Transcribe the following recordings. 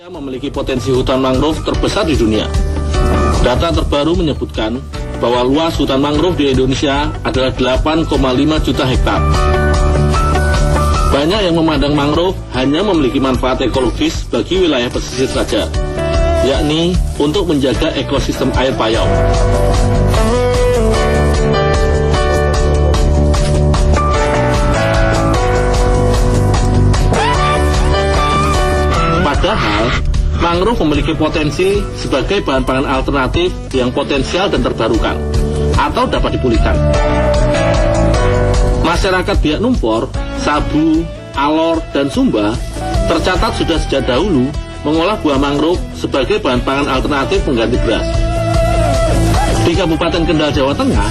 Memiliki potensi hutan mangrove terbesar di dunia. Data terbaru menyebutkan bahwa luas hutan mangrove di Indonesia adalah 8,5 juta hektar. Banyak yang memandang mangrove hanya memiliki manfaat ekologis bagi wilayah pesisir saja, yakni untuk menjaga ekosistem air payau. Padahal, mangrove memiliki potensi sebagai bahan pangan alternatif yang potensial dan terbarukan, atau dapat dipulihkan. Masyarakat Biak Numfor, Sabu, Alor, dan Sumba tercatat sudah sejak dahulu mengolah buah mangrove sebagai bahan pangan alternatif pengganti beras. Di Kabupaten Kendal, Jawa Tengah,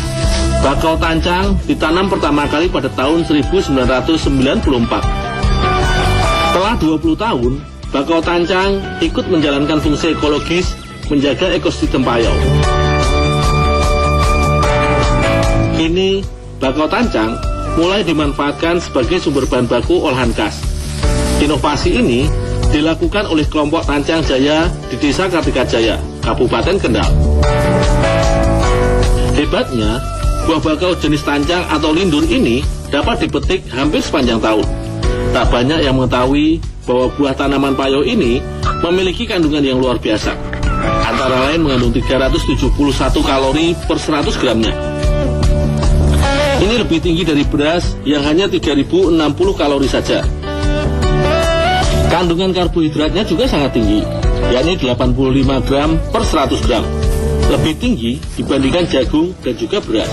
bakau tancang ditanam pertama kali pada tahun 1994. Setelah 20 tahun, bakau tancang ikut menjalankan fungsi ekologis menjaga ekosistem payau. Kini, bakau tancang mulai dimanfaatkan sebagai sumber bahan baku olahan khas. Inovasi ini dilakukan oleh kelompok Tancang Jaya di Desa Kartika Jaya, Kabupaten Kendal. Hebatnya, buah bakau jenis tancang atau lindur ini dapat dipetik hampir sepanjang tahun. Tak banyak yang mengetahui bahwa buah tanaman payau ini memiliki kandungan yang luar biasa. Antara lain mengandung 371 kalori per 100 gramnya. Ini lebih tinggi dari beras yang hanya 3060 kalori saja. Kandungan karbohidratnya juga sangat tinggi, yakni 85 gram per 100 gram. Lebih tinggi dibandingkan jagung dan juga beras.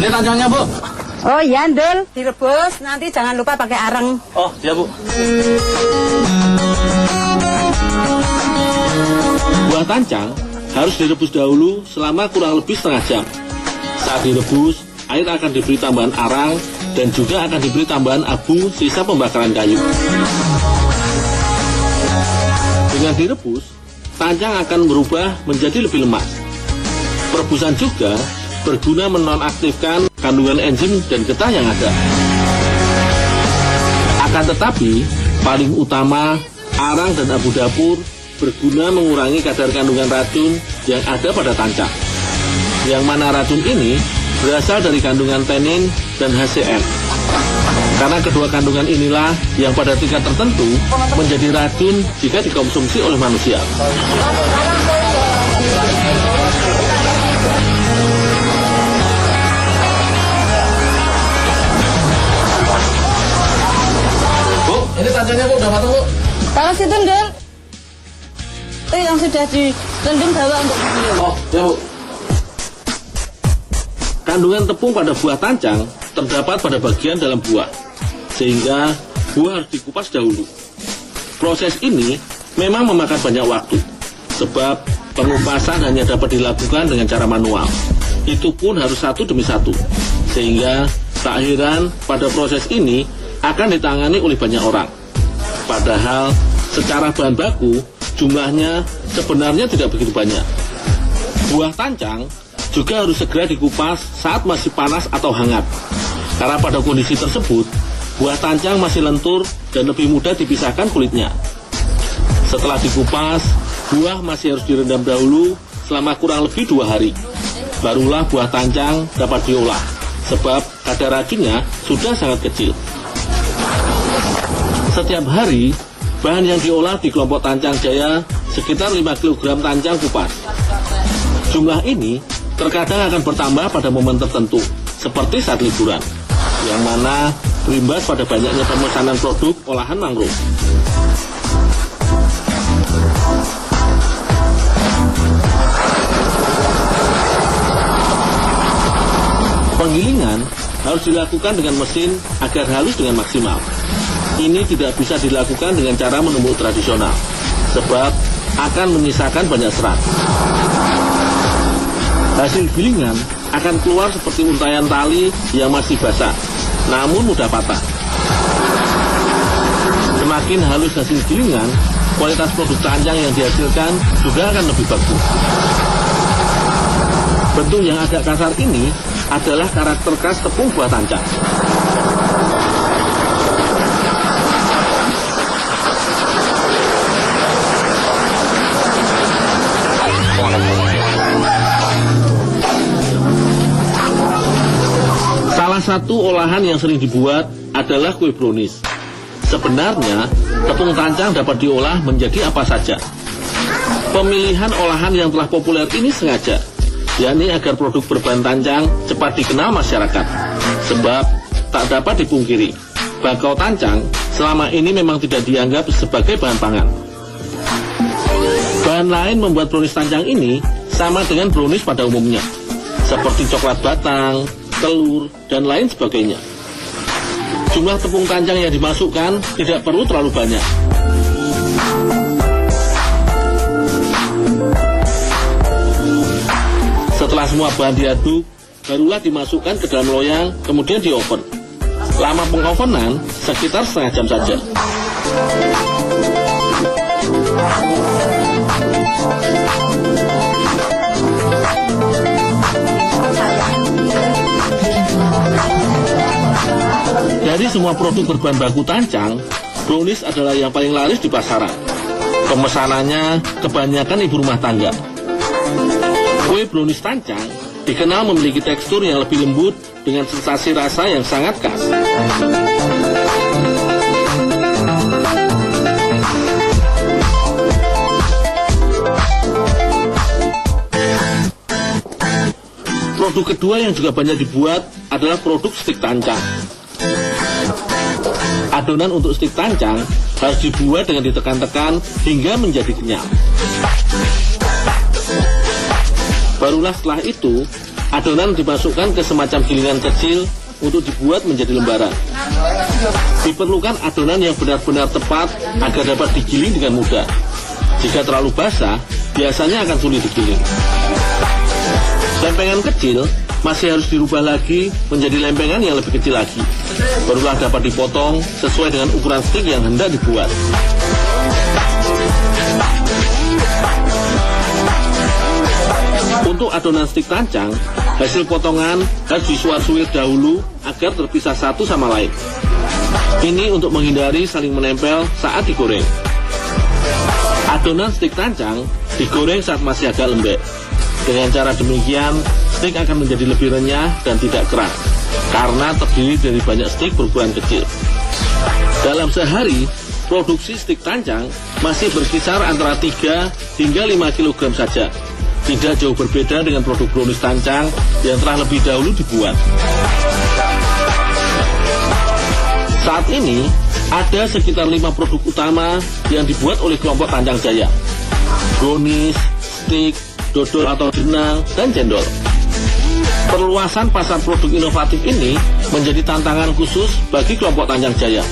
Ini tancangnya, Bu. Oh iya, Ndul, direbus, nanti jangan lupa pakai areng. Oh, ya, Bu. Buah tancang harus direbus dahulu selama kurang lebih setengah jam. Saat direbus, air akan diberi tambahan arang dan juga akan diberi tambahan abu sisa pembakaran kayu. Dengan direbus, tancang akan berubah menjadi lebih lemas. Perebusan juga berguna menonaktifkan kandungan enzim dan getah yang ada. Akan tetapi, paling utama, arang dan abu dapur berguna mengurangi kadar kandungan racun yang ada pada tancang. Yang mana racun ini berasal dari kandungan tenin dan HCN. Karena kedua kandungan inilah yang pada tingkat tertentu menjadi racun jika dikonsumsi oleh manusia. Ini tancangnya, Bu, udah matang, Bu? Taruh situ, Ndul. Itu yang sudah direndam bawa untuk diminum. Oh, ya, Bu. Kandungan tepung pada buah tancang terdapat pada bagian dalam buah, sehingga buah harus dikupas dahulu. Proses ini memang memakan banyak waktu, sebab pengupasan hanya dapat dilakukan dengan cara manual. Itu pun harus satu demi satu, sehingga tak heran pada proses ini akan ditangani oleh banyak orang. Padahal secara bahan baku jumlahnya sebenarnya tidak begitu banyak. Buah tancang juga harus segera dikupas saat masih panas atau hangat. Karena pada kondisi tersebut, buah tancang masih lentur dan lebih mudah dipisahkan kulitnya. Setelah dikupas, buah masih harus direndam dahulu selama kurang lebih 2 hari. Barulah buah tancang dapat diolah, sebab kadar racunnya sudah sangat kecil. Setiap hari, bahan yang diolah di kelompok Tancang Jaya sekitar 5 kg tancang kupas. Jumlah ini terkadang akan bertambah pada momen tertentu, seperti saat liburan, yang mana berimbas pada banyaknya pemesanan produk olahan mangrove. Penggilingan harus dilakukan dengan mesin agar halus dengan maksimal. Ini tidak bisa dilakukan dengan cara menumbuk tradisional, sebab akan menyisakan banyak serat. Hasil gilingan akan keluar seperti untayan tali yang masih basah, namun mudah patah. Semakin halus hasil gilingan, kualitas produk tancang yang dihasilkan juga akan lebih bagus. Bentuk yang agak kasar ini adalah karakter khas tepung buah tancang. Salah satu olahan yang sering dibuat adalah kue brownies. Sebenarnya, tepung tancang dapat diolah menjadi apa saja. Pemilihan olahan yang telah populer ini sengaja, yakni agar produk berbahan tancang cepat dikenal masyarakat. Sebab, tak dapat dipungkiri, bakau tancang selama ini memang tidak dianggap sebagai bahan pangan. Bahan lain membuat brownies tancang ini sama dengan brownies pada umumnya, seperti coklat batang, telur, dan lain sebagainya. Jumlah tepung tancang yang dimasukkan tidak perlu terlalu banyak. Setelah semua bahan diaduk, barulah dimasukkan ke dalam loyang, kemudian di oven. Lama pengovenan sekitar setengah jam saja. Dari semua produk berbahan baku tancang, brownies adalah yang paling laris di pasaran. Pemesanannya kebanyakan ibu rumah tangga. Kue brownies tancang dikenal memiliki tekstur yang lebih lembut dengan sensasi rasa yang sangat khas. Produk kedua yang juga banyak dibuat adalah produk stik tancang. Adonan untuk stik tancang harus dibuat dengan ditekan-tekan hingga menjadi kenyal. Barulah setelah itu, adonan dimasukkan ke semacam gilingan kecil untuk dibuat menjadi lembaran. Diperlukan adonan yang benar-benar tepat agar dapat digiling dengan mudah. Jika terlalu basah, biasanya akan sulit digiling. Lempengan kecil masih harus dirubah lagi menjadi lempengan yang lebih kecil lagi. Barulah dapat dipotong sesuai dengan ukuran stik yang hendak dibuat. Untuk adonan stik tancang, hasil potongan harus disuar-suir dahulu agar terpisah satu sama lain. Ini untuk menghindari saling menempel saat digoreng. Adonan stik tancang digoreng saat masih agak lembek. Dengan cara demikian, stik akan menjadi lebih renyah dan tidak keras, karena terdiri dari banyak stik berukuran kecil. Dalam sehari, produksi stik tancang masih berkisar antara 3 hingga 5 kg saja. Tidak jauh berbeda dengan produk brownies tancang yang telah lebih dahulu dibuat. Saat ini, ada sekitar 5 produk utama yang dibuat oleh kelompok Tancang Jaya. Brownies, stik, dodol atau jenang, dan cendol. Perluasan pasar produk inovatif ini menjadi tantangan khusus bagi kelompok Tancang Jaya.